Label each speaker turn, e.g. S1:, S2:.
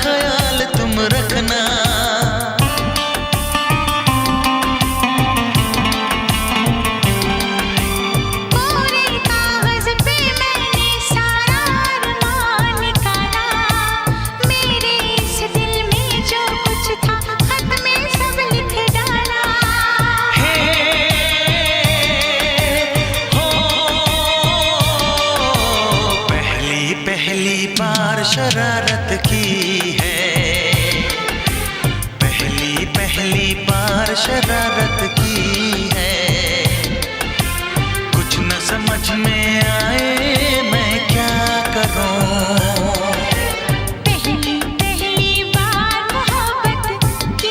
S1: ख्याल तुम रखना। पहली बार शरारत की है, पहली बार शरारत की है। कुछ न समझ में